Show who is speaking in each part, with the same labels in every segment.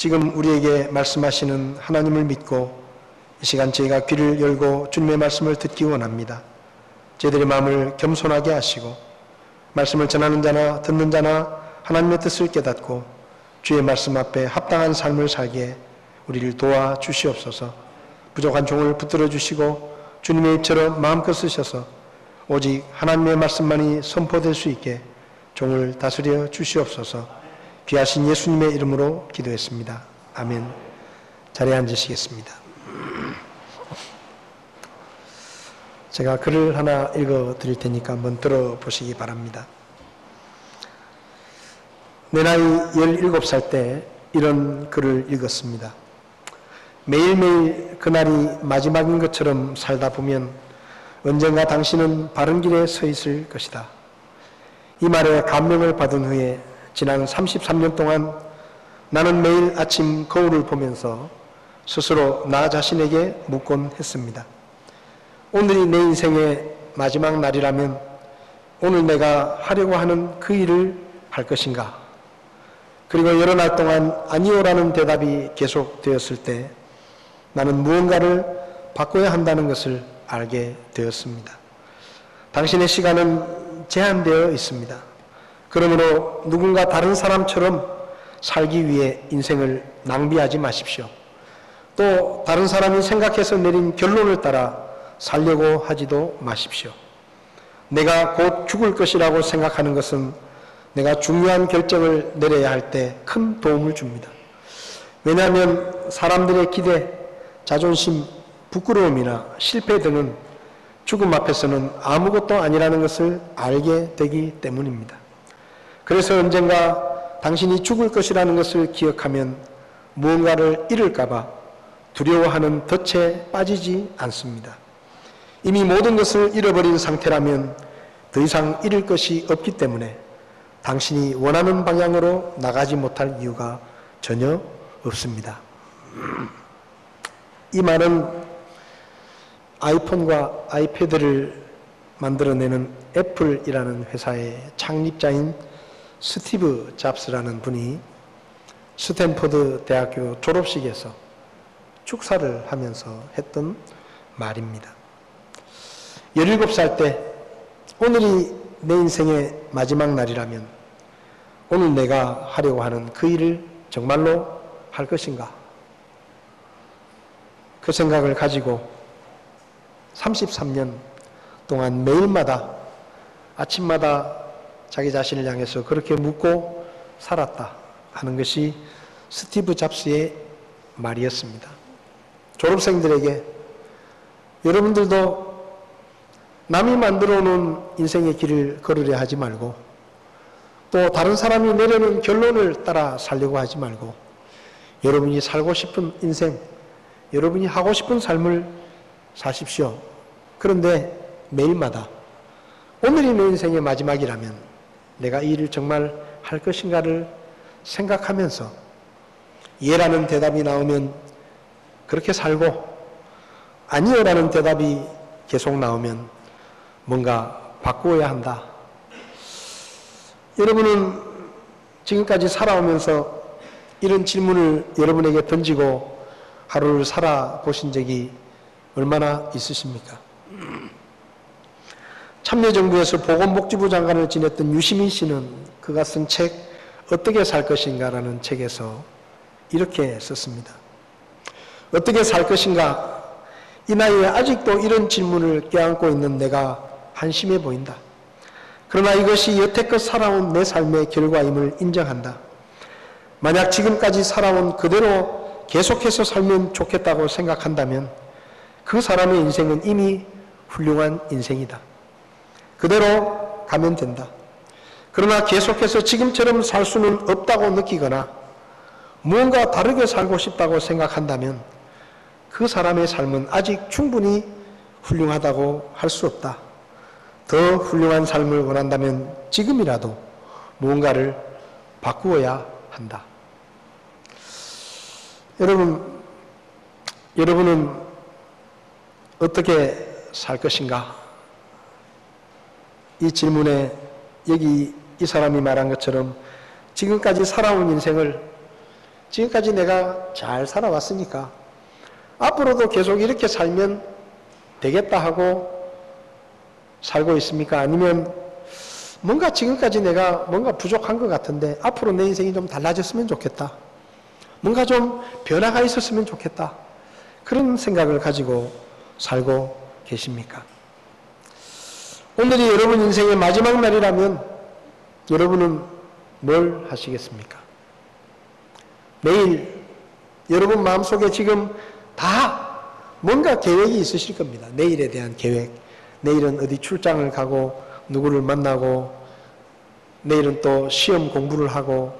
Speaker 1: 지금 우리에게 말씀하시는 하나님을 믿고 이 시간 저희가 귀를 열고 주님의 말씀을 듣기 원합니다. 저희들의 마음을 겸손하게 하시고 말씀을 전하는 자나 듣는 자나 하나님의 뜻을 깨닫고 주의 말씀 앞에 합당한 삶을 살게 우리를 도와주시옵소서. 부족한 종을 붙들어 주시고 주님의 입처럼 마음껏 쓰셔서 오직 하나님의 말씀만이 선포될 수 있게 종을 다스려 주시옵소서. 귀하신 예수님의 이름으로 기도했습니다. 아멘. 자리에 앉으시겠습니다. 제가 글을 하나 읽어 드릴 테니까 한번 들어보시기 바랍니다. 내 나이 17살 때 이런 글을 읽었습니다. 매일매일 그날이 마지막인 것처럼 살다 보면 언젠가 당신은 바른 길에 서 있을 것이다. 이 말에 감명을 받은 후에 지난 33년 동안 나는 매일 아침 거울을 보면서 스스로 나 자신에게 묻곤 했습니다. 오늘이 내 인생의 마지막 날이라면 오늘 내가 하려고 하는 그 일을 할 것인가? 그리고 여러 날 동안 아니오라는 대답이 계속되었을 때 나는 무언가를 바꿔야 한다는 것을 알게 되었습니다. 당신의 시간은 제한되어 있습니다. 그러므로 누군가 다른 사람처럼 살기 위해 인생을 낭비하지 마십시오. 또 다른 사람이 생각해서 내린 결론을 따라 살려고 하지도 마십시오. 내가 곧 죽을 것이라고 생각하는 것은 내가 중요한 결정을 내려야 할 때 큰 도움을 줍니다. 왜냐하면 사람들의 기대, 자존심, 부끄러움이나 실패 등은 죽음 앞에서는 아무것도 아니라는 것을 알게 되기 때문입니다. 그래서 언젠가 당신이 죽을 것이라는 것을 기억하면 무언가를 잃을까봐 두려워하는 덫에 빠지지 않습니다. 이미 모든 것을 잃어버린 상태라면 더 이상 잃을 것이 없기 때문에 당신이 원하는 방향으로 나가지 못할 이유가 전혀 없습니다. 이 말은 아이폰과 아이패드를 만들어내는 애플이라는 회사의 창립자인 스티브 잡스라는 분이 스탠포드 대학교 졸업식에서 축사를 하면서 했던 말입니다. 17살 때 오늘이 내 인생의 마지막 날이라면 오늘 내가 하려고 하는 그 일을 정말로 할 것인가? 그 생각을 가지고 33년 동안 매일마다 아침마다 자기 자신을 향해서 그렇게 묻고 살았다 하는 것이 스티브 잡스의 말이었습니다. 졸업생들에게 여러분들도 남이 만들어 놓은 인생의 길을 걸으려 하지 말고 또 다른 사람이 내려놓은 결론을 따라 살려고 하지 말고 여러분이 살고 싶은 인생, 여러분이 하고 싶은 삶을 사십시오. 그런데 매일마다 오늘이 내 인생의 마지막이라면 내가 이 일을 정말 할 것인가를 생각하면서 예라는 대답이 나오면 그렇게 살고 아니요라는 대답이 계속 나오면 뭔가 바꾸어야 한다. 여러분은 지금까지 살아오면서 이런 질문을 여러분에게 던지고 하루를 살아보신 적이 얼마나 있으십니까? 참여정부에서 보건복지부 장관을 지냈던 유시민 씨는 그가 쓴 책 어떻게 살 것인가라는 책에서 이렇게 썼습니다. 어떻게 살 것인가? 이 나이에 아직도 이런 질문을 껴안고 있는 내가 한심해 보인다. 그러나 이것이 여태껏 살아온 내 삶의 결과임을 인정한다. 만약 지금까지 살아온 그대로 계속해서 살면 좋겠다고 생각한다면 그 사람의 인생은 이미 훌륭한 인생이다. 그대로 가면 된다. 그러나 계속해서 지금처럼 살 수는 없다고 느끼거나 무언가 다르게 살고 싶다고 생각한다면 그 사람의 삶은 아직 충분히 훌륭하다고 할 수 없다. 더 훌륭한 삶을 원한다면 지금이라도 무언가를 바꾸어야 한다. 여러분은 어떻게 살 것인가? 이 질문에 여기 이 사람이 말한 것처럼 지금까지 살아온 인생을 지금까지 내가 잘 살아왔으니까 앞으로도 계속 이렇게 살면 되겠다 하고 살고 있습니까? 아니면 뭔가 지금까지 내가 뭔가 부족한 것 같은데 앞으로 내 인생이 좀 달라졌으면 좋겠다. 뭔가 좀 변화가 있었으면 좋겠다. 그런 생각을 가지고 살고 계십니까? 오늘이 여러분 인생의 마지막 날이라면 여러분은 뭘 하시겠습니까? 내일 여러분 마음속에 지금 다 뭔가 계획이 있으실 겁니다. 내일에 대한 계획. 내일은 어디 출장을 가고 누구를 만나고 내일은 또 시험 공부를 하고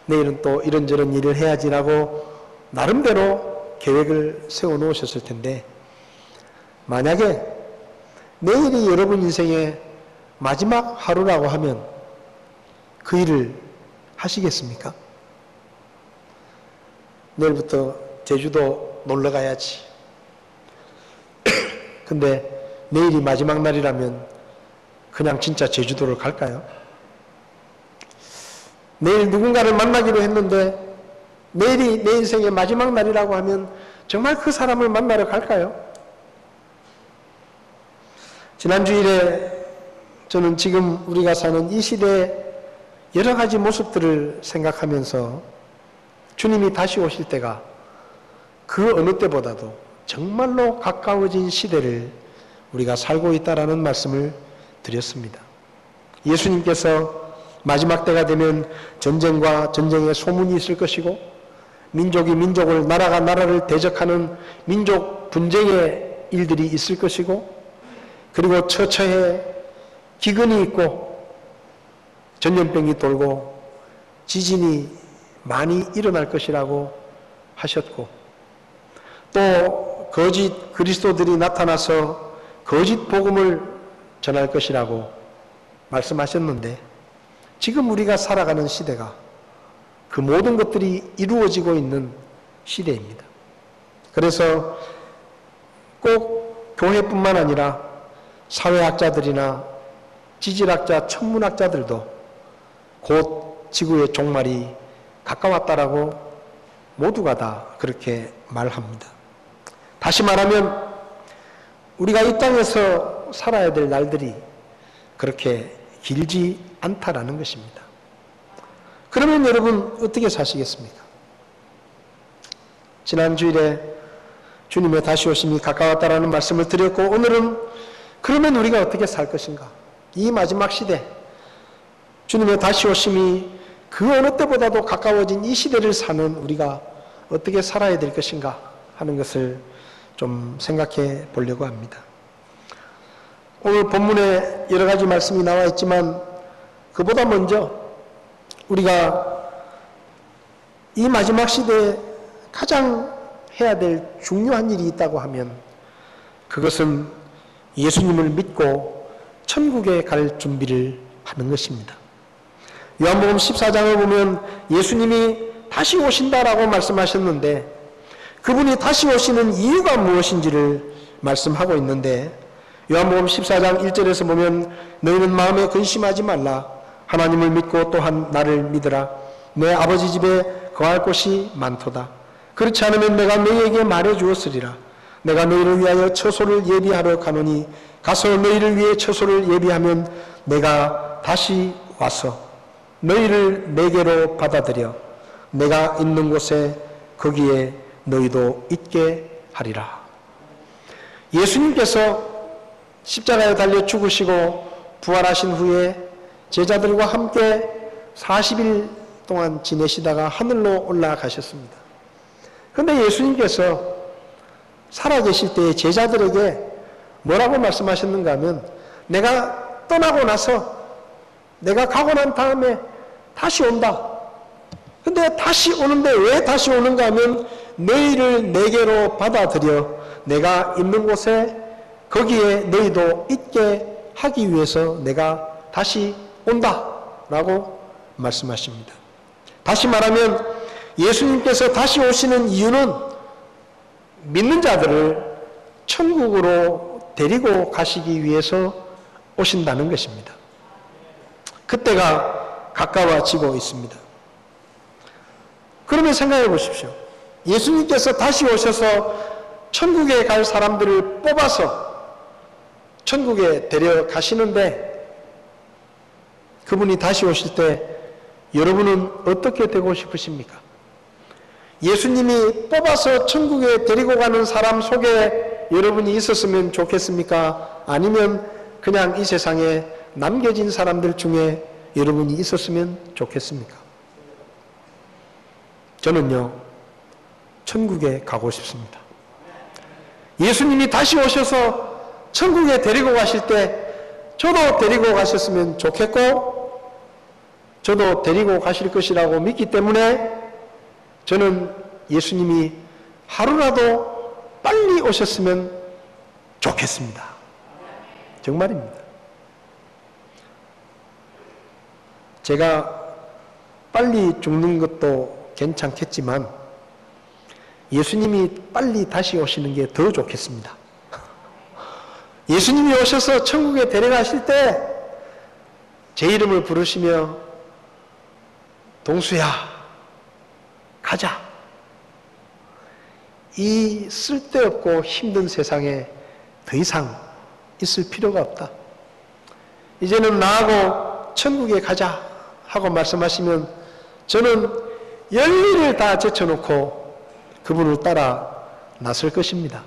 Speaker 1: 내일은 또 이런저런 일을 해야지라고 나름대로 계획을 세워 놓으셨을 텐데 만약에 내일이 여러분 인생의 마지막 하루라고 하면 그 일을 하시겠습니까? 내일부터 제주도 놀러 가야지. 근데 내일이 마지막 날이라면 그냥 진짜 제주도를 갈까요? 내일 누군가를 만나기로 했는데 내일이 내 인생의 마지막 날이라고 하면 정말 그 사람을 만나러 갈까요? 지난 주일에 저는 지금 우리가 사는 이 시대의 여러 가지 모습들을 생각하면서 주님이 다시 오실 때가 그 어느 때보다도 정말로 가까워진 시대를 우리가 살고 있다라는 말씀을 드렸습니다. 예수님께서 마지막 때가 되면 전쟁과 전쟁의 소문이 있을 것이고 민족이 민족을 나라가 나라를 대적하는 민족 분쟁의 일들이 있을 것이고 그리고 처처에 기근이 있고 전염병이 돌고 지진이 많이 일어날 것이라고 하셨고 또 거짓 그리스도들이 나타나서 거짓 복음을 전할 것이라고 말씀하셨는데 지금 우리가 살아가는 시대가 그 모든 것들이 이루어지고 있는 시대입니다. 그래서 꼭 교회뿐만 아니라 사회학자들이나 지질학자, 천문학자들도 곧 지구의 종말이 가까웠다라고 모두가 다 그렇게 말합니다. 다시 말하면 우리가 이 땅에서 살아야 될 날들이 그렇게 길지 않다라는 것입니다. 그러면 여러분 어떻게 사시겠습니까? 지난 주일에 주님의 다시 오심이 가까웠다라는 말씀을 드렸고 오늘은 그러면 우리가 어떻게 살 것인가? 이 마지막 시대 주님의 다시 오심이 그 어느 때보다도 가까워진 이 시대를 사는 우리가 어떻게 살아야 될 것인가 하는 것을 좀 생각해 보려고 합니다. 오늘 본문에 여러 가지 말씀이 나와 있지만 그보다 먼저 우리가 이 마지막 시대에 가장 해야 될 중요한 일이 있다고 하면 그것은 예수님을 믿고 천국에 갈 준비를 하는 것입니다. 요한복음 14장을 보면 예수님이 다시 오신다라고 말씀하셨는데 그분이 다시 오시는 이유가 무엇인지를 말씀하고 있는데 요한복음 14장 1절에서 보면 너희는 마음에 근심하지 말라. 하나님을 믿고 또한 나를 믿으라. 내 아버지 집에 거할 곳이 많도다. 그렇지 않으면 내가 너희에게 말해 주었으리라. 내가 너희를 위하여 처소를 예비하러 가노니 가서 너희를 위해 처소를 예비하면 내가 다시 와서 너희를 내게로 받아들여 내가 있는 곳에 거기에 너희도 있게 하리라. 예수님께서 십자가에 달려 죽으시고 부활하신 후에 제자들과 함께 40일 동안 지내시다가 하늘로 올라가셨습니다. 그런데 예수님께서 살아계실 때 제자들에게 뭐라고 말씀하셨는가 하면 내가 떠나고 나서 내가 가고 난 다음에 다시 온다. 근데 다시 오는데 왜 다시 오는가 하면 너희를 내게로 받아들여 내가 있는 곳에 거기에 너희도 있게 하기 위해서 내가 다시 온다 라고 말씀하십니다. 다시 말하면 예수님께서 다시 오시는 이유는 믿는 자들을 천국으로 데리고 가시기 위해서 오신다는 것입니다. 그때가 가까워지고 있습니다. 그러면 생각해 보십시오. 예수님께서 다시 오셔서 천국에 갈 사람들을 뽑아서 천국에 데려가시는데 그분이 다시 오실 때 여러분은 어떻게 되고 싶으십니까? 예수님이 뽑아서 천국에 데리고 가는 사람 속에 여러분이 있었으면 좋겠습니까? 아니면 그냥 이 세상에 남겨진 사람들 중에 여러분이 있었으면 좋겠습니까? 저는요, 천국에 가고 싶습니다. 예수님이 다시 오셔서 천국에 데리고 가실 때 저도 데리고 가셨으면 좋겠고 저도 데리고 가실 것이라고 믿기 때문에 저는 예수님이 하루라도 빨리 오셨으면 좋겠습니다. 정말입니다. 제가 빨리 죽는 것도 괜찮겠지만 예수님이 빨리 다시 오시는 게 더 좋겠습니다. 예수님이 오셔서 천국에 데려가실 때 제 이름을 부르시며 동수야 가자. 이 쓸데없고 힘든 세상에 더 이상 있을 필요가 없다. 이제는 나하고 천국에 가자 하고 말씀하시면 저는 열일을 다 제쳐놓고 그분을 따라 나설 것입니다.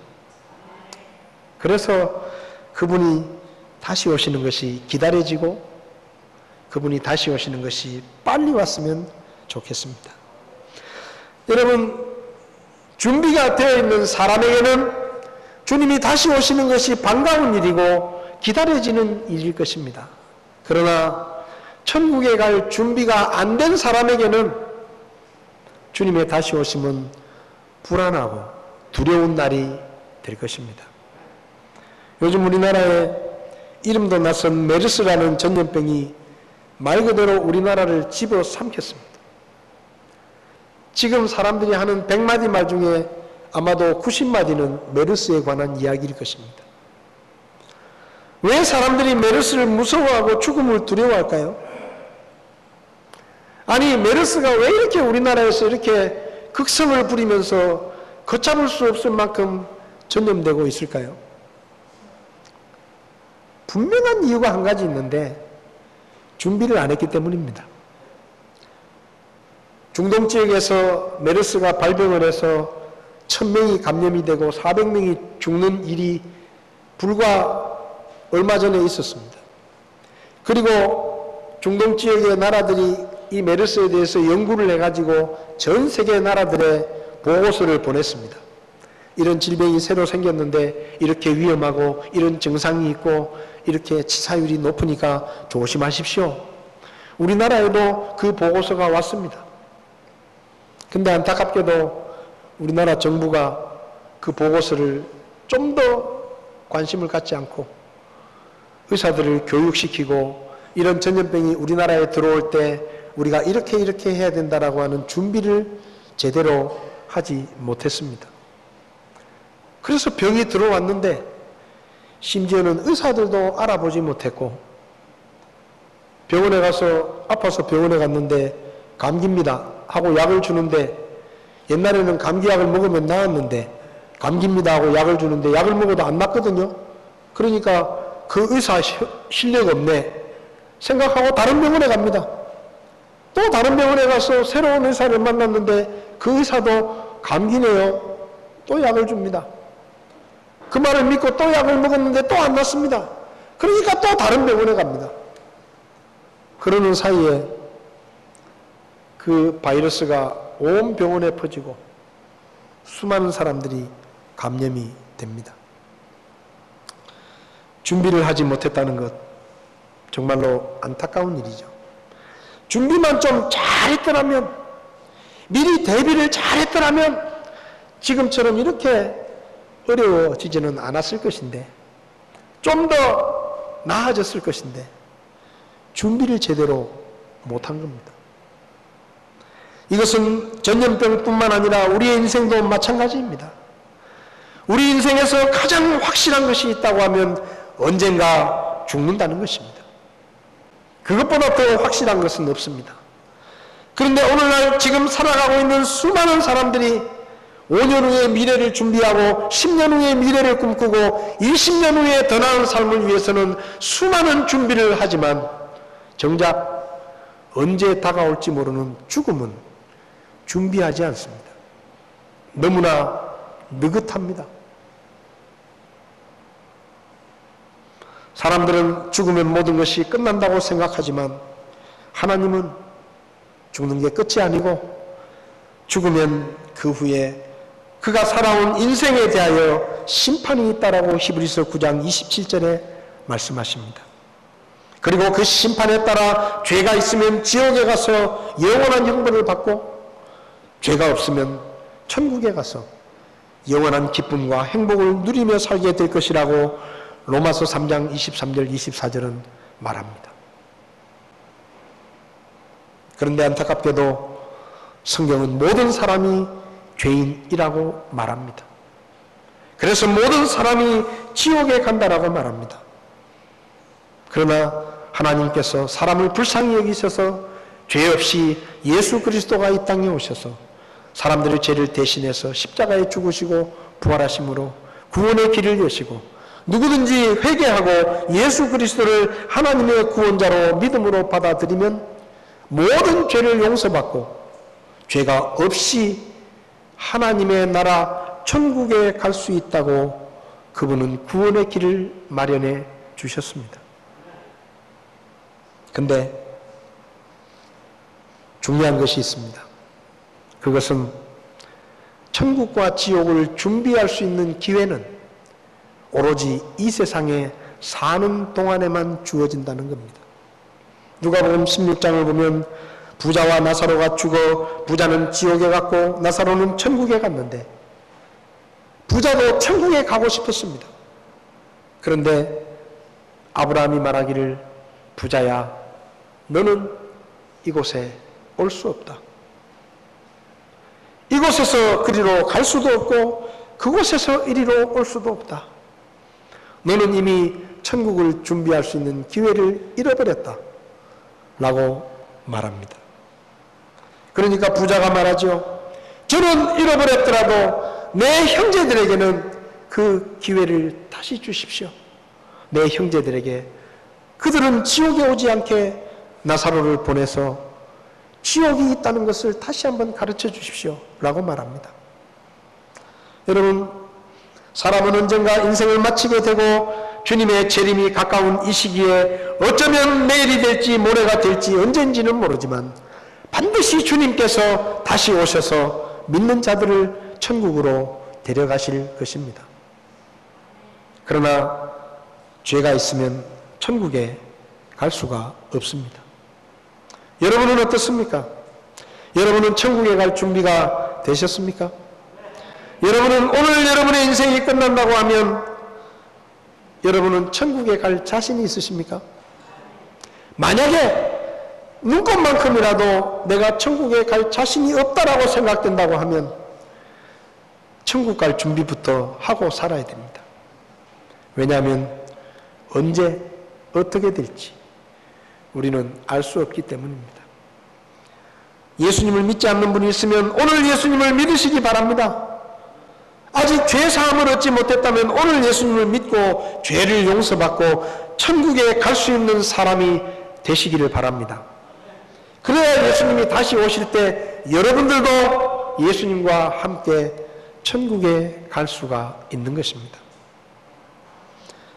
Speaker 1: 그래서 그분이 다시 오시는 것이 기다려지고 그분이 다시 오시는 것이 빨리 왔으면 좋겠습니다. 여러분, 준비가 되어 있는 사람에게는 주님이 다시 오시는 것이 반가운 일이고 기다려지는 일일 것입니다. 그러나 천국에 갈 준비가 안 된 사람에게는 주님의 다시 오심은 불안하고 두려운 날이 될 것입니다. 요즘 우리나라에 이름도 낯선 메르스라는 전염병이 말 그대로 우리나라를 집어삼켰습니다. 지금 사람들이 하는 100마디 말 중에 아마도 90마디는 메르스에 관한 이야기일 것입니다. 왜 사람들이 메르스를 무서워하고 죽음을 두려워할까요? 아니, 메르스가 왜 이렇게 우리나라에서 이렇게 극성을 부리면서 걷잡을 수 없을 만큼 전염되고 있을까요? 분명한 이유가 한 가지 있는데 준비를 안 했기 때문입니다. 중동 지역에서 메르스가 발병을 해서 1000명이 감염이 되고 400명이 죽는 일이 불과 얼마 전에 있었습니다. 그리고 중동 지역의 나라들이 이 메르스에 대해서 연구를 해가지고 전 세계 나라들의 보고서를 보냈습니다. 이런 질병이 새로 생겼는데 이렇게 위험하고 이런 증상이 있고 이렇게 치사율이 높으니까 조심하십시오. 우리나라에도 그 보고서가 왔습니다. 근데 안타깝게도 우리나라 정부가 그 보고서를 좀 더 관심을 갖지 않고 의사들을 교육시키고 이런 전염병이 우리나라에 들어올 때 우리가 이렇게 해야 된다라고 하는 준비를 제대로 하지 못했습니다. 그래서 병이 들어왔는데 심지어는 의사들도 알아보지 못했고 병원에 가서 아파서 병원에 갔는데 감기입니다 하고 약을 주는데 옛날에는 감기약을 먹으면 나았는데 감기입니다 하고 약을 주는데 약을 먹어도 안 낫거든요. 그러니까 그 의사 실력 없네 생각하고 다른 병원에 갑니다. 또 다른 병원에 가서 새로운 의사를 만났는데 그 의사도 감기네요. 또 약을 줍니다. 그 말을 믿고 또 약을 먹었는데 또 안 낫습니다. 그러니까 또 다른 병원에 갑니다. 그러는 사이에 그 바이러스가 온 병원에 퍼지고 수많은 사람들이 감염이 됩니다. 준비를 하지 못했다는 것 정말로 안타까운 일이죠. 준비만 좀 잘했더라면 미리 대비를 잘했더라면 지금처럼 이렇게 어려워지지는 않았을 것인데 좀 더 나아졌을 것인데 준비를 제대로 못한 겁니다. 이것은 전염병뿐만 아니라 우리의 인생도 마찬가지입니다. 우리 인생에서 가장 확실한 것이 있다고 하면 언젠가 죽는다는 것입니다. 그것보다 더 확실한 것은 없습니다. 그런데 오늘날 지금 살아가고 있는 수많은 사람들이 5년 후의 미래를 준비하고 10년 후의 미래를 꿈꾸고 20년 후에 더 나은 삶을 위해서는 수많은 준비를 하지만 정작 언제 다가올지 모르는 죽음은 준비하지 않습니다. 너무나 느긋합니다. 사람들은 죽으면 모든 것이 끝난다고 생각하지만 하나님은 죽는 게 끝이 아니고 죽으면 그 후에 그가 살아온 인생에 대하여 심판이 있다라고 히브리서 9장 27절에 말씀하십니다. 그리고 그 심판에 따라 죄가 있으면 지옥에 가서 영원한 형벌을 받고 죄가 없으면 천국에 가서 영원한 기쁨과 행복을 누리며 살게 될 것이라고 로마서 3장 23절 24절은 말합니다. 그런데 안타깝게도 성경은 모든 사람이 죄인이라고 말합니다. 그래서 모든 사람이 지옥에 간다라고 말합니다. 그러나 하나님께서 사람을 불쌍히 여기셔서 죄 없이 예수 그리스도가 이 땅에 오셔서 사람들의 죄를 대신해서 십자가에 죽으시고 부활하심으로 구원의 길을 여시고 누구든지 회개하고 예수 그리스도를 하나님의 구원자로 믿음으로 받아들이면 모든 죄를 용서받고 죄가 없이 하나님의 나라 천국에 갈 수 있다고 그분은 구원의 길을 마련해 주셨습니다. 근데 중요한 것이 있습니다. 그것은 천국과 지옥을 준비할 수 있는 기회는 오로지 이 세상에 사는 동안에만 주어진다는 겁니다. 누가복음 16장을 보면 부자와 나사로가 죽어 부자는 지옥에 갔고 나사로는 천국에 갔는데 부자도 천국에 가고 싶었습니다. 그런데 아브라함이 말하기를 부자야 너는 이곳에 올 수 없다. 이곳에서 그리로 갈 수도 없고 그곳에서 이리로 올 수도 없다. 너는 이미 천국을 준비할 수 있는 기회를 잃어버렸다. 라고 말합니다. 그러니까 부자가 말하죠. 저는 잃어버렸더라도 내 형제들에게는 그 기회를 다시 주십시오. 내 형제들에게 그들은 지옥에 오지 않게 나사로를 보내서 지옥이 있다는 것을 다시 한번 가르쳐 주십시오. 라고 말합니다. 여러분, 사람은 언젠가 인생을 마치게 되고 주님의 재림이 가까운 이 시기에 어쩌면 내일이 될지 모레가 될지 언젠지는 모르지만 반드시 주님께서 다시 오셔서 믿는 자들을 천국으로 데려가실 것입니다. 그러나 죄가 있으면 천국에 갈 수가 없습니다. 여러분은 어떻습니까? 여러분은 천국에 갈 준비가 되셨습니까? 여러분은 오늘 여러분의 인생이 끝난다고 하면 여러분은 천국에 갈 자신이 있으십니까? 만약에 눈곱만큼이라도 내가 천국에 갈 자신이 없다라고 생각된다고 하면 천국 갈 준비부터 하고 살아야 됩니다. 왜냐하면 언제 어떻게 될지 우리는 알 수 없기 때문입니다. 예수님을 믿지 않는 분이 있으면 오늘 예수님을 믿으시기 바랍니다. 아직 죄사함을 얻지 못했다면 오늘 예수님을 믿고 죄를 용서받고 천국에 갈 수 있는 사람이 되시기를 바랍니다. 그래야 예수님이 다시 오실 때 여러분들도 예수님과 함께 천국에 갈 수가 있는 것입니다.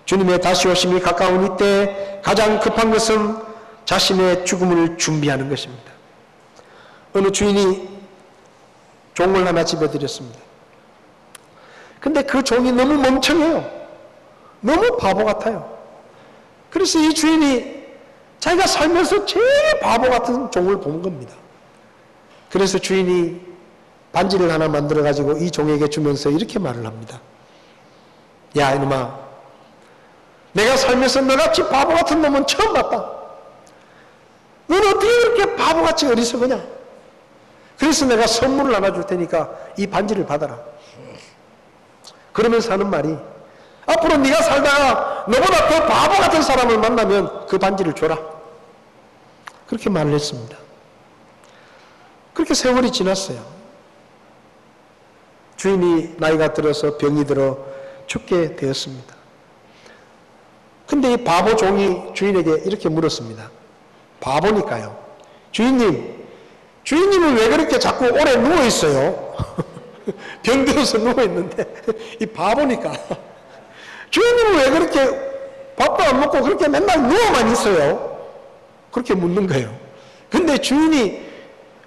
Speaker 1: 주님의 다시 오심이 가까운 이때 가장 급한 것은 자신의 죽음을 준비하는 것입니다. 어느 주인이 종을 하나 집어들였습니다. 근데 그 종이 너무 멍청해요. 너무 바보 같아요. 그래서 이 주인이 자기가 살면서 제일 바보 같은 종을 본 겁니다. 그래서 주인이 반지를 하나 만들어 가지고 이 종에게 주면서 이렇게 말을 합니다. 야 이놈아, 내가 살면서 너같이 바보 같은 놈은 처음 봤다. 너는 어떻게 이렇게 바보같이 어리석으냐? 그래서 내가 선물을 하나 줄 테니까 이 반지를 받아라. 그러면서 하는 말이 앞으로 네가 살다가 너보다 더 바보 같은 사람을 만나면 그 반지를 줘라. 그렇게 말을 했습니다. 그렇게 세월이 지났어요. 주인이 나이가 들어서 병이 들어 죽게 되었습니다. 근데 이 바보 종이 주인에게 이렇게 물었습니다. 바보니까요. 주인님은 왜 그렇게 자꾸 오래 누워있어요? 병들어서 누워있는데 이 바보니까 주인님은 왜 그렇게 밥도 안 먹고 그렇게 맨날 누워만 있어요? 그렇게 묻는 거예요. 근데 주인이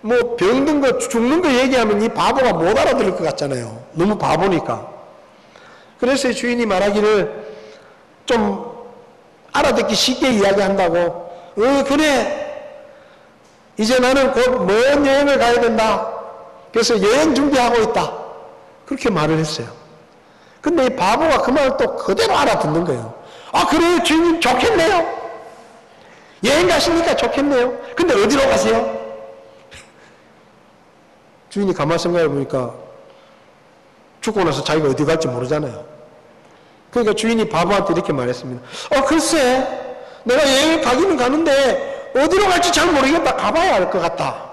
Speaker 1: 뭐 병든 거 죽는 거 얘기하면 이 바보가 못 알아들을 것 같잖아요. 너무 바보니까. 그래서 주인이 말하기를 좀 알아듣기 쉽게 이야기한다고, 그래, 이제 나는 곧 먼 여행을 가야 된다. 그래서 여행 준비하고 있다. 그렇게 말을 했어요. 근데 이 바보가 그 말을 또 그대로 알아듣는 거예요. 아, 그래요? 주인님 좋겠네요. 여행 가시니까 좋겠네요. 근데 어디로 가세요? 주인이 가만히 생각해 보니까 죽고 나서 자기가 어디 갈지 모르잖아요. 그러니까 주인이 바보한테 이렇게 말했습니다. 글쎄, 내가 여행을 가기는 가는데 어디로 갈지 잘 모르겠다. 가봐야 알 것 같다.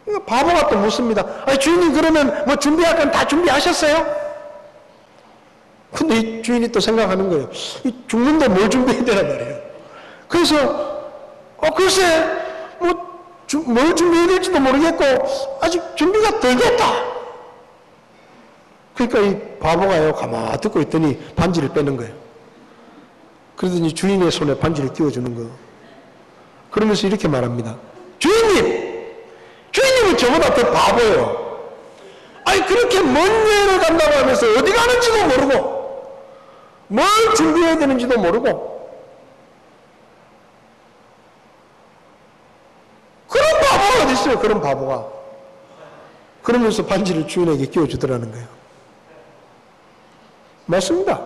Speaker 1: 그러니까 바보가 또 묻습니다. 아니, 주인님 그러면 뭐 준비할 건 다 준비하셨어요? 근데 이 주인이 또 생각하는 거예요. 죽는데 뭘 준비해야 되란 말이에요. 그래서 글쎄 뭘 준비해야 될지도 모르겠고 아직 준비가 덜 됐다. 그러니까 이 바보가요 가만히 듣고 있더니 반지를 빼는 거예요. 그러더니 주인의 손에 반지를 끼워주는 거예요. 그러면서 이렇게 말합니다. 주인님은 저보다 더 바보예요. 아니 그렇게 먼 여행을 간다고 하면서 어디 가는지도 모르고 뭘 준비해야 되는지도 모르고 그런 바보가 어디 있어요? 그런 바보가. 그러면서 반지를 주인에게 끼워주더라는 거예요. 맞습니다.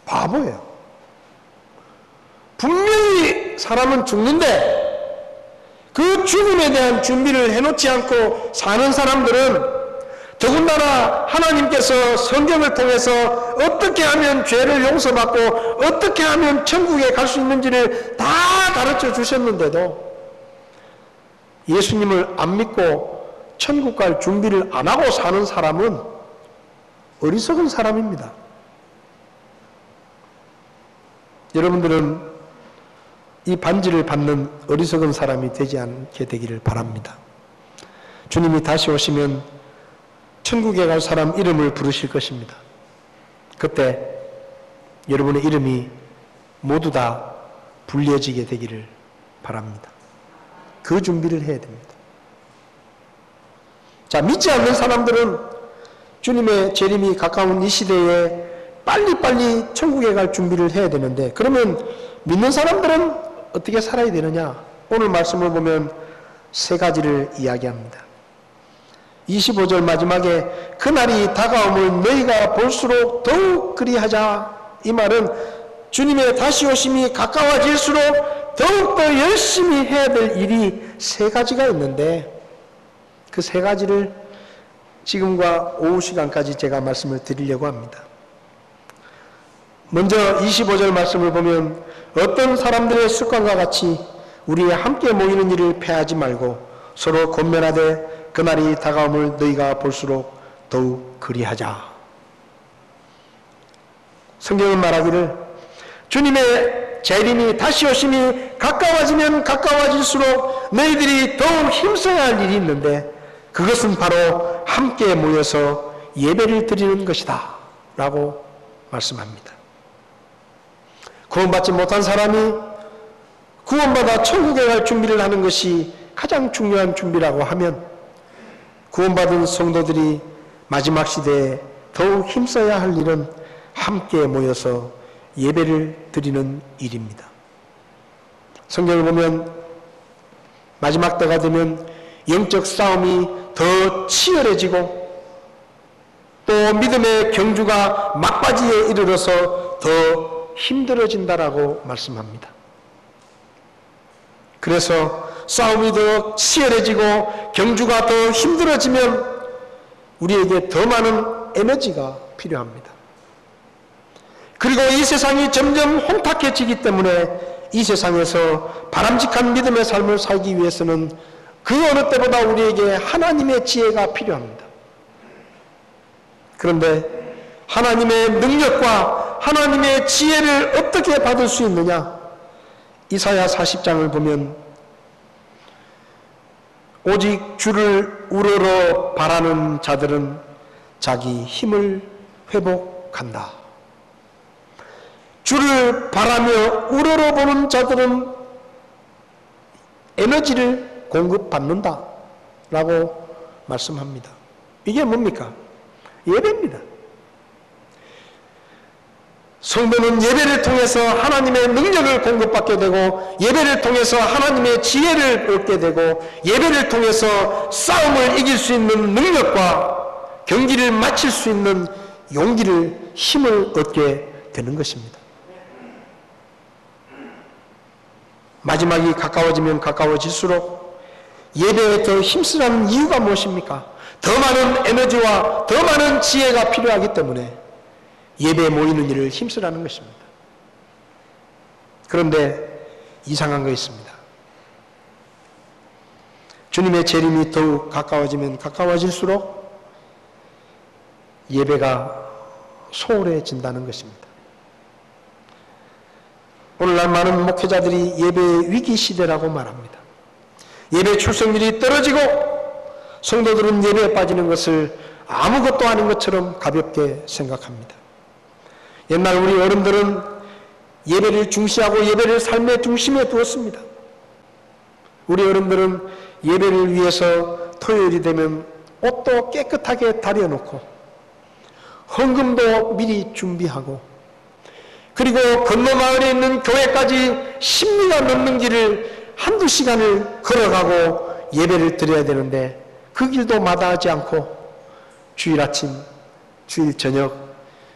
Speaker 1: 바보예요. 분명히 사람은 죽는데 그 죽음에 대한 준비를 해놓지 않고 사는 사람들은 더군다나 하나님께서 성경을 통해서 어떻게 하면 죄를 용서받고 어떻게 하면 천국에 갈 수 있는지를 다 가르쳐 주셨는데도 예수님을 안 믿고 천국 갈 준비를 안 하고 사는 사람은 어리석은 사람입니다. 여러분들은 이 반지를 받는 어리석은 사람이 되지 않게 되기를 바랍니다. 주님이 다시 오시면 천국에 갈 사람 이름을 부르실 것입니다. 그때 여러분의 이름이 모두 다 불려지게 되기를 바랍니다. 그 준비를 해야 됩니다. 자, 믿지 않는 사람들은 주님의 재림이 가까운 이 시대에 빨리빨리 천국에 갈 준비를 해야 되는데 그러면 믿는 사람들은 어떻게 살아야 되느냐? 오늘 말씀을 보면 세 가지를 이야기합니다. 25절 마지막에 그날이 다가옴을 너희가 볼수록 더욱 그리하자. 이 말은 주님의 다시 오심이 가까워질수록 더욱더 열심히 해야 될 일이 세 가지가 있는데 그 세 가지를 지금과 오후 시간까지 제가 말씀을 드리려고 합니다. 먼저 25절 말씀을 보면 어떤 사람들의 습관과 같이 우리의 함께 모이는 일을 폐하지 말고 서로 권면하되 그날이 다가옴을 너희가 볼수록 더욱 그리하자. 성경은 말하기를 주님의 재림이 다시 오심이 가까워지면 가까워질수록 너희들이 더욱 힘써야 할 일이 있는데 그것은 바로 함께 모여서 예배를 드리는 것이다 라고 말씀합니다. 구원받지 못한 사람이 구원받아 천국에 갈 준비를 하는 것이 가장 중요한 준비라고 하면 구원받은 성도들이 마지막 시대에 더욱 힘써야 할 일은 함께 모여서 예배를 드리는 일입니다. 성경을 보면 마지막 때가 되면 영적 싸움이 더 치열해지고 또 믿음의 경주가 막바지에 이르러서 더 힘들어진다라고 말씀합니다. 그래서 싸움이 더 치열해지고 경주가 더 힘들어지면 우리에게 더 많은 에너지가 필요합니다. 그리고 이 세상이 점점 혼탁해지기 때문에 이 세상에서 바람직한 믿음의 삶을 살기 위해서는 그 어느 때보다 우리에게 하나님의 지혜가 필요합니다. 그런데 하나님의 능력과 하나님의 지혜를 어떻게 받을 수 있느냐? 이사야 40장을 보면 오직 주를 우러러 바라는 자들은 자기 힘을 회복한다. 주를 바라며 우러러 보는 자들은 에너지를 공급받는다 라고 말씀합니다. 이게 뭡니까? 예배입니다. 성도는 예배를 통해서 하나님의 능력을 공급받게 되고, 예배를 통해서 하나님의 지혜를 얻게 되고, 예배를 통해서 싸움을 이길 수 있는 능력과 경기를 마칠 수 있는 용기를, 힘을 얻게 되는 것입니다. 마지막이 가까워지면 가까워질수록 예배에 더 힘쓰라는 이유가 무엇입니까? 더 많은 에너지와 더 많은 지혜가 필요하기 때문에 예배에 모이는 일을 힘쓰라는 것입니다. 그런데 이상한 거 있습니다. 주님의 재림이 더욱 가까워지면 가까워질수록 예배가 소홀해진다는 것입니다. 오늘날 많은 목회자들이 예배의 위기 시대라고 말합니다. 예배 출석률이 떨어지고 성도들은 예배에 빠지는 것을 아무것도 아닌 것처럼 가볍게 생각합니다. 옛날 우리 어른들은 예배를 중시하고 예배를 삶의 중심에 두었습니다. 우리 어른들은 예배를 위해서 토요일이 되면 옷도 깨끗하게 다려놓고 헌금도 미리 준비하고, 그리고 건너 마을에 있는 교회까지 10리가 넘는 길을 한두 시간을 걸어가고 예배를 드려야 되는데 그 길도 마다하지 않고 주일 아침, 주일 저녁,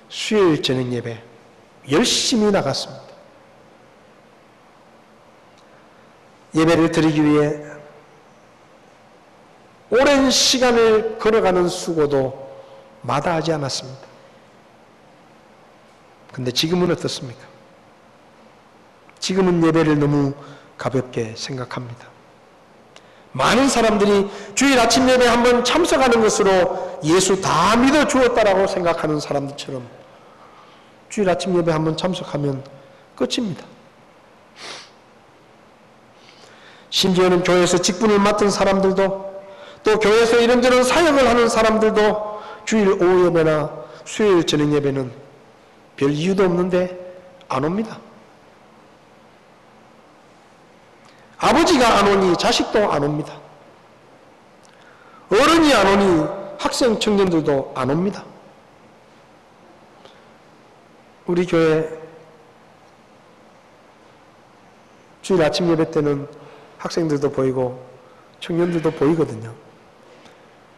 Speaker 1: 수요일 저녁 예배 열심히 나갔습니다. 예배를 드리기 위해 오랜 시간을 걸어가는 수고도 마다하지 않았습니다. 근데 지금은 어떻습니까? 지금은 예배를 너무 가볍게 생각합니다. 많은 사람들이 주일 아침 예배에 한번 참석하는 것으로 예수 다 믿어 주었다라고 생각하는 사람들처럼 주일 아침 예배 한번 참석하면 끝입니다. 심지어는 교회에서 직분을 맡은 사람들도, 또 교회에서 이런저런 사역을 하는 사람들도 주일 오후 예배나 수요일 저녁 예배는 별 이유도 없는데 안 옵니다. 아버지가 안 오니 자식도 안 옵니다. 어른이 안 오니 학생, 청년들도 안 옵니다. 우리 교회 주일 아침 예배 때는 학생들도 보이고 청년들도 보이거든요.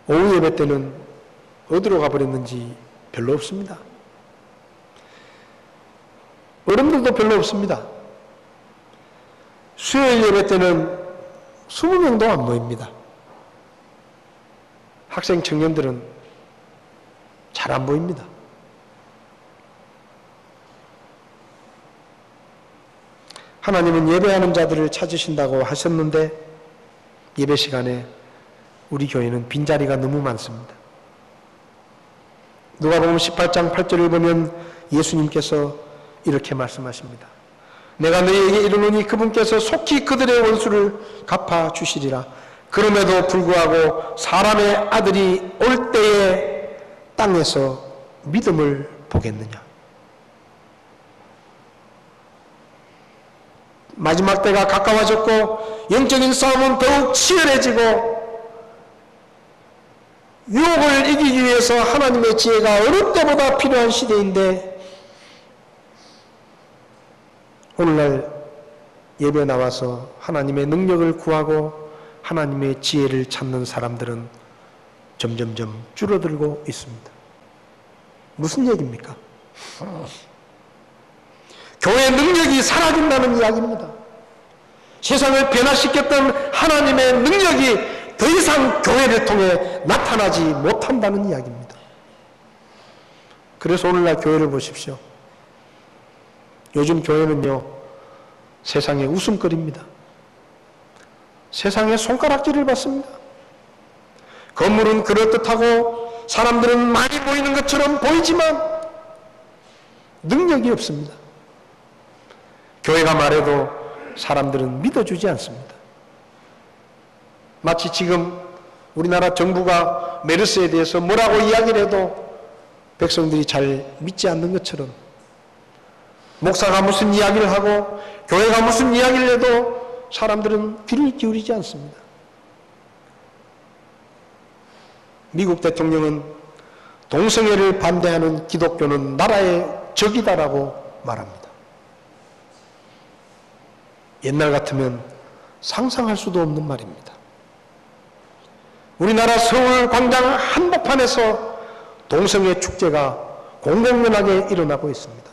Speaker 1: 오후 예배 때는 어디로 가버렸는지 별로 없습니다. 어른들도 별로 없습니다. 수요일 예배 때는 20명도 안 모입니다. 학생, 청년들은 잘 안 보입니다. 하나님은 예배하는 자들을 찾으신다고 하셨는데 예배 시간에 우리 교회는 빈자리가 너무 많습니다. 누가복음 18장 8절을 보면 예수님께서 이렇게 말씀하십니다. 내가 너희에게 이르노니 그분께서 속히 그들의 원수를 갚아주시리라. 그럼에도 불구하고 사람의 아들이 올 때에 땅에서 믿음을 보겠느냐. 마지막 때가 가까워졌고 영적인 싸움은 더욱 치열해지고 유혹을 이기기 위해서 하나님의 지혜가 어느 때보다 필요한 시대인데, 오늘날 예배 나와서 하나님의 능력을 구하고 하나님의 지혜를 찾는 사람들은 점점점 줄어들고 있습니다. 무슨 얘기입니까? 교회의 능력이 사라진다는 이야기입니다. 세상을 변화시켰던 하나님의 능력이 더 이상 교회를 통해 나타나지 못한다는 이야기입니다. 그래서 오늘날 교회를 보십시오. 요즘 교회는요, 세상의 웃음거리입니다. 세상의 손가락질을 받습니다. 건물은 그럴듯하고 사람들은 많이 보이는 것처럼 보이지만 능력이 없습니다. 교회가 말해도 사람들은 믿어주지 않습니다. 마치 지금 우리나라 정부가 메르스에 대해서 뭐라고 이야기를 해도 백성들이 잘 믿지 않는 것처럼 목사가 무슨 이야기를 하고 교회가 무슨 이야기를 해도 사람들은 귀를 기울이지 않습니다. 미국 대통령은 동성애를 반대하는 기독교는 나라의 적이다라고 말합니다. 옛날 같으면 상상할 수도 없는 말입니다. 우리나라 서울 광장 한복판에서 동성애 축제가 공공연하게 일어나고 있습니다.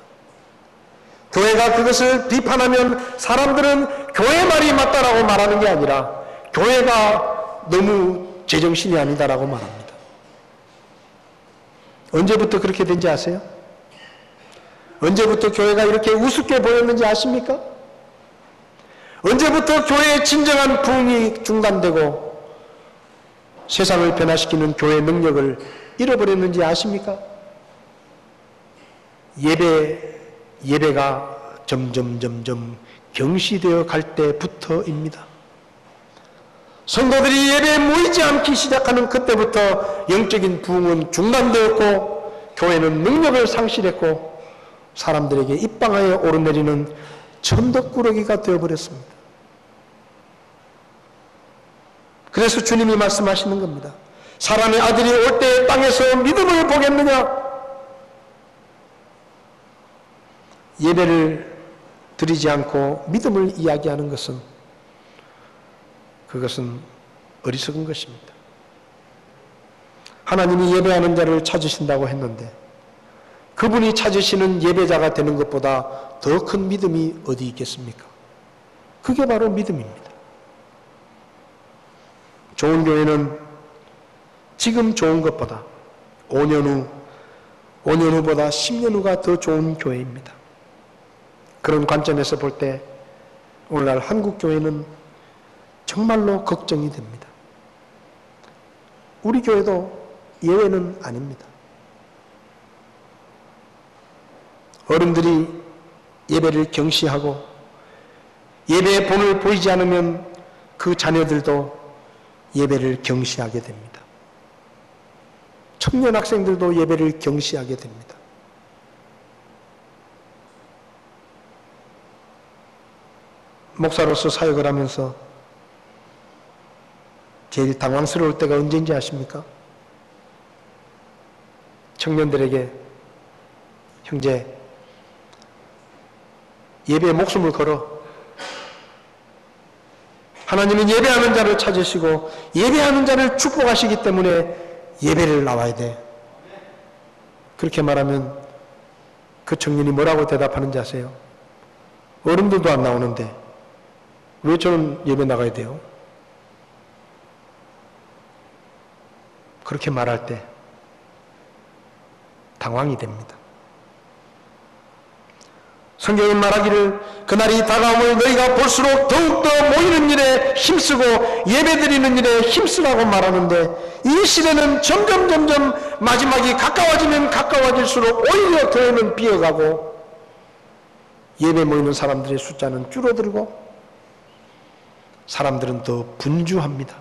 Speaker 1: 교회가 그것을 비판하면 사람들은 교회 말이 맞다라고 말하는 게 아니라 교회가 너무 제정신이 아니다라고 말합니다. 언제부터 그렇게 된지 아세요? 언제부터 교회가 이렇게 우습게 보였는지 아십니까? 언제부터 교회의 진정한 부흥이 중단되고 세상을 변화시키는 교회의 능력을 잃어버렸는지 아십니까? 예배가 점점 경시되어 갈 때부터입니다. 성도들이 예배에 모이지 않기 시작하는 그때부터 영적인 부흥은 중단되었고 교회는 능력을 상실했고 사람들에게 입방아에 오르내리는 천덕꾸러기가 되어버렸습니다. 그래서 주님이 말씀하시는 겁니다. 사람의 아들이 올 때 땅에서 믿음을 보겠느냐? 예배를 드리지 않고 믿음을 이야기하는 그것은 어리석은 것입니다. 하나님이 예배하는 자를 찾으신다고 했는데 그분이 찾으시는 예배자가 되는 것보다 더 큰 믿음이 어디 있겠습니까? 그게 바로 믿음입니다. 좋은 교회는 지금 좋은 것보다 5년 후보다 10년 후가 더 좋은 교회입니다. 그런 관점에서 볼 때 오늘날 한국 교회는 정말로 걱정이 됩니다. 우리 교회도 예외는 아닙니다. 어른들이 예배를 경시하고 예배의 본을 보이지 않으면 그 자녀들도 예배를 경시하게 됩니다. 청년 학생들도 예배를 경시하게 됩니다. 목사로서 사역을 하면서 제일 당황스러울 때가 언제인지 아십니까? 청년들에게 형제, 예배에 목숨을 걸어. 하나님은 예배하는 자를 찾으시고 예배하는 자를 축복하시기 때문에 예배를 나와야 돼. 그렇게 말하면 그 청년이 뭐라고 대답하는지 아세요? 어른들도 안 나오는데 왜 저는 예배 나가야 돼요? 그렇게 말할 때 당황이 됩니다. 성경은 말하기를 그날이 다가옴을 너희가 볼수록 더욱더 모이는 일에 힘쓰고 예배드리는 일에 힘쓰라고 말하는데 이 시대는 점점 마지막이 가까워지면 가까워질수록 오히려 교회는 비어가고 예배 모이는 사람들의 숫자는 줄어들고 사람들은 더 분주합니다.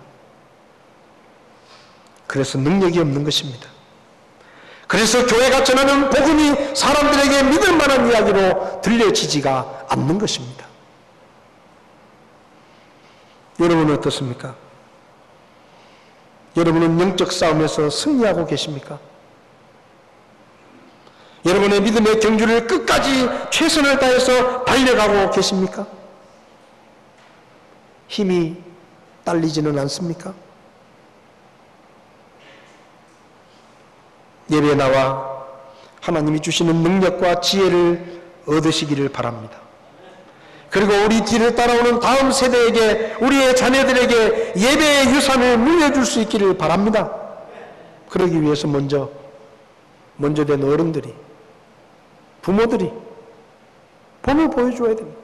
Speaker 1: 그래서 능력이 없는 것입니다. 그래서 교회가 전하는 복음이 사람들에게 믿을 만한 이야기로 들려지지가 않는 것입니다. 여러분은 어떻습니까? 여러분은 영적 싸움에서 승리하고 계십니까? 여러분의 믿음의 경주를 끝까지 최선을 다해서 달려가고 계십니까? 힘이 딸리지는 않습니까? 예배에 나와 하나님이 주시는 능력과 지혜를 얻으시기를 바랍니다. 그리고 우리 뒤를 따라오는 다음 세대에게, 우리의 자녀들에게 예배의 유산을 물려줄 수 있기를 바랍니다. 그러기 위해서 먼저 된 어른들이, 부모들이 본을 보여줘야 됩니다.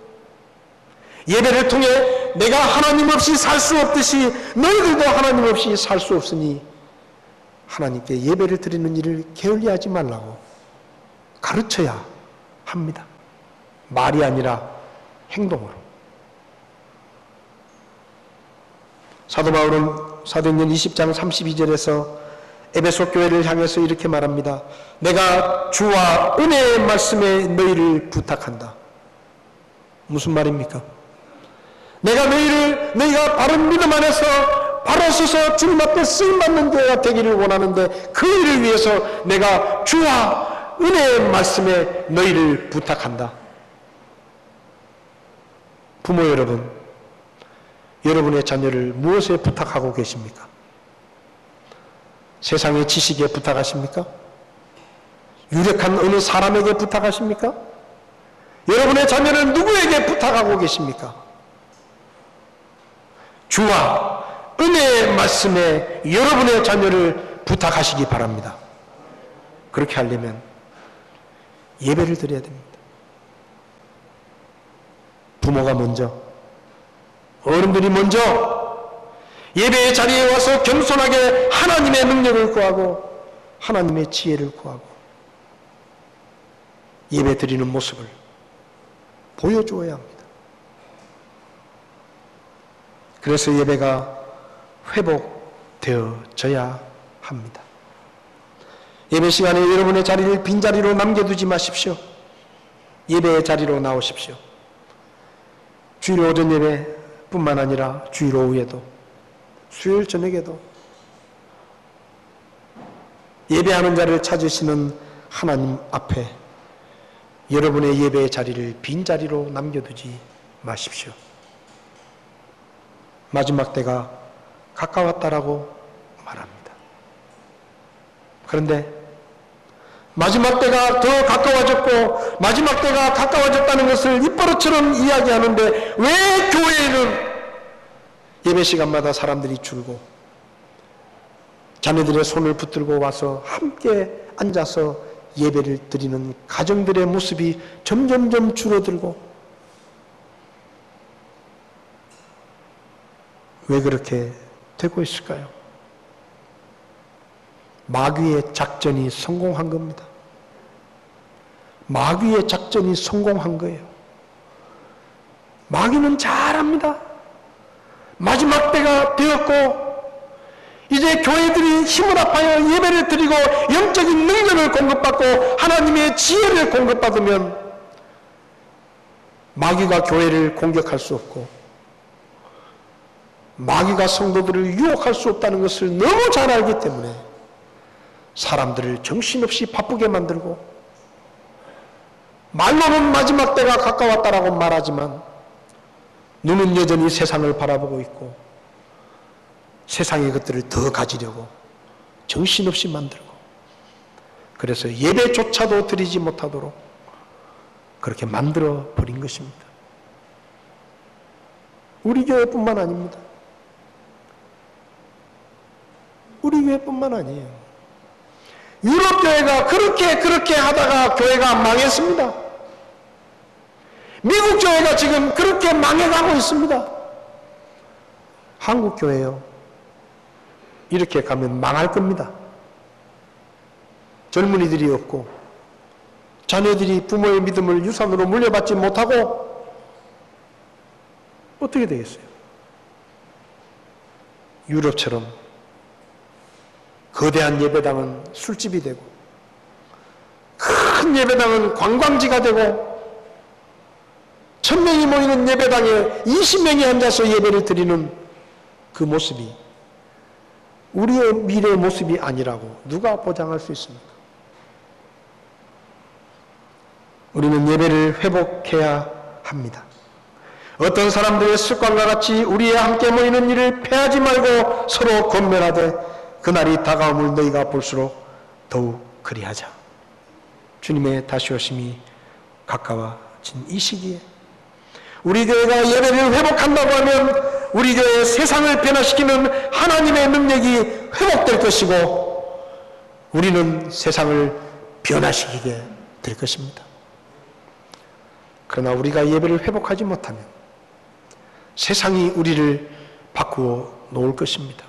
Speaker 1: 예배를 통해 내가 하나님 없이 살 수 없듯이 너희들도 하나님 없이 살 수 없으니 하나님께 예배를 드리는 일을 게을리하지 말라고 가르쳐야 합니다. 말이 아니라 행동으로. 사도 바울은 사도행전 20장 32절에서 에베소 교회를 향해서 이렇게 말합니다. 내가 주와 은혜의 말씀에 너희를 부탁한다. 무슨 말입니까? 너희가 바른 믿음 안에서 바로 서서 주님 앞에 쓰임받는 교회가 되기를 원하는데 그 일을 위해서 내가 주와 은혜의 말씀에 너희를 부탁한다. 부모 여러분, 여러분의 자녀를 무엇에 부탁하고 계십니까? 세상의 지식에 부탁하십니까? 유력한 어느 사람에게 부탁하십니까? 여러분의 자녀를 누구에게 부탁하고 계십니까? 주와 은혜의 말씀에 여러분의 자녀를 부탁하시기 바랍니다. 그렇게 하려면 예배를 드려야 됩니다. 부모가 먼저, 어른들이 먼저 예배의 자리에 와서 겸손하게 하나님의 능력을 구하고 하나님의 지혜를 구하고 예배 드리는 모습을 보여주어야 합니다. 그래서 예배가 회복되어져야 합니다. 예배 시간에 여러분의 자리를 빈자리로 남겨두지 마십시오. 예배의 자리로 나오십시오. 주일 오전 예배뿐만 아니라 주일 오후에도 수요일 저녁에도 예배하는 자를 찾으시는 하나님 앞에 여러분의 예배의 자리를 빈자리로 남겨두지 마십시오. 마지막 때가 가까웠다라고 말합니다. 그런데 마지막 때가 더 가까워졌고 마지막 때가 가까워졌다는 것을 입버릇처럼 이야기하는데 왜 교회에는 예배 시간마다 사람들이 줄고 자녀들의 손을 붙들고 와서 함께 앉아서 예배를 드리는 가정들의 모습이 점점점 줄어들고 왜 그렇게 되고 있을까요? 마귀의 작전이 성공한 겁니다. 마귀의 작전이 성공한 거예요. 마귀는 잘합니다. 마지막 때가 되었고 이제 교회들이 힘을 합하여 예배를 드리고 영적인 능력을 공급받고 하나님의 지혜를 공급받으면 마귀가 교회를 공격할 수 없고 마귀가 성도들을 유혹할 수 없다는 것을 너무 잘 알기 때문에 사람들을 정신없이 바쁘게 만들고 말로는 마지막 때가 가까웠다라고 말하지만 눈은 여전히 세상을 바라보고 있고 세상의 것들을 더 가지려고 정신없이 만들고 그래서 예배조차도 드리지 못하도록 그렇게 만들어 버린 것입니다. 우리 교회뿐만 아닙니다. 우리 교회뿐만 아니에요. 유럽 교회가 그렇게 하다가 교회가 망했습니다. 미국 교회가 지금 그렇게 망해가고 있습니다. 한국 교회요. 이렇게 가면 망할 겁니다. 젊은이들이 없고 자녀들이 부모의 믿음을 유산으로 물려받지 못하고 어떻게 되겠어요? 유럽처럼 거대한 예배당은 술집이 되고 큰 예배당은 관광지가 되고 1000명이 모이는 예배당에 20명이 앉아서 예배를 드리는 그 모습이 우리의 미래의 모습이 아니라고 누가 보장할 수 있습니까? 우리는 예배를 회복해야 합니다. 어떤 사람들의 습관과 같이 우리의 함께 모이는 일을 패하지 말고 서로 권면하되 그날이 다가옴을 너희가 볼수록 더욱 그리하자. 주님의 다시 오심이 가까워진 이 시기에 우리 교회가 예배를 회복한다고 하면 우리 교회의 세상을 변화시키는 하나님의 능력이 회복될 것이고 우리는 세상을 변화시키게 될 것입니다. 그러나 우리가 예배를 회복하지 못하면 세상이 우리를 바꾸어 놓을 것입니다.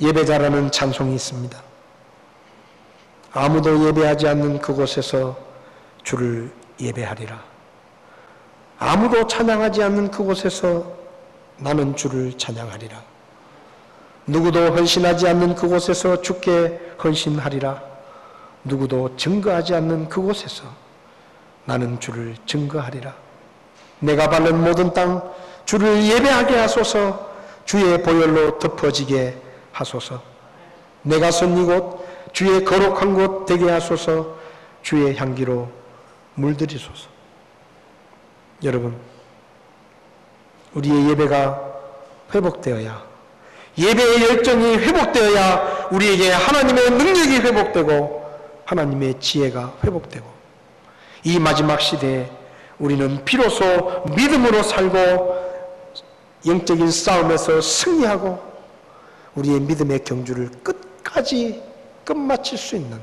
Speaker 1: 예배자라는 찬송이 있습니다. 아무도 예배하지 않는 그곳에서 주를 예배하리라. 아무도 찬양하지 않는 그곳에서 나는 주를 찬양하리라. 누구도 헌신하지 않는 그곳에서 주께 헌신하리라. 누구도 증거하지 않는 그곳에서 나는 주를 증거하리라. 내가 밟는 모든 땅 주를 예배하게 하소서. 주의 보혈로 덮어지게 하소서. 내가 선 이곳 주의 거룩한 곳 되게 하소서. 주의 향기로 물들이소서. 여러분, 우리의 예배가 회복되어야, 예배의 열정이 회복되어야 우리에게 하나님의 능력이 회복되고 하나님의 지혜가 회복되고, 이 마지막 시대에 우리는 비로소 믿음으로 살고 영적인 싸움에서 승리하고 우리의 믿음의 경주를 끝까지 끝마칠 수 있는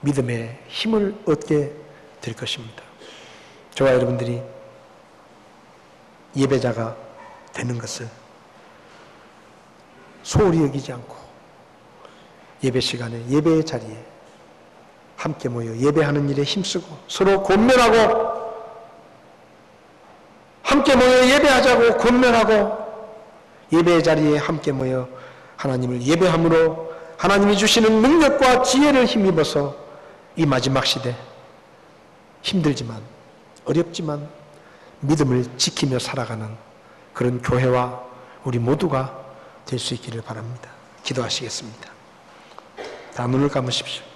Speaker 1: 믿음의 힘을 얻게 될 것입니다. 저와 여러분들이 예배자가 되는 것을 소홀히 여기지 않고 예배 시간에, 예배의 자리에 함께 모여 예배하는 일에 힘쓰고 서로 권면하고, 함께 모여 예배하자고 권면하고, 예배의 자리에 함께 모여 하나님을 예배함으로 하나님이 주시는 능력과 지혜를 힘입어서 이 마지막 시대, 힘들지만 어렵지만 믿음을 지키며 살아가는 그런 교회와 우리 모두가 될 수 있기를 바랍니다. 기도하시겠습니다. 다 눈을 감으십시오.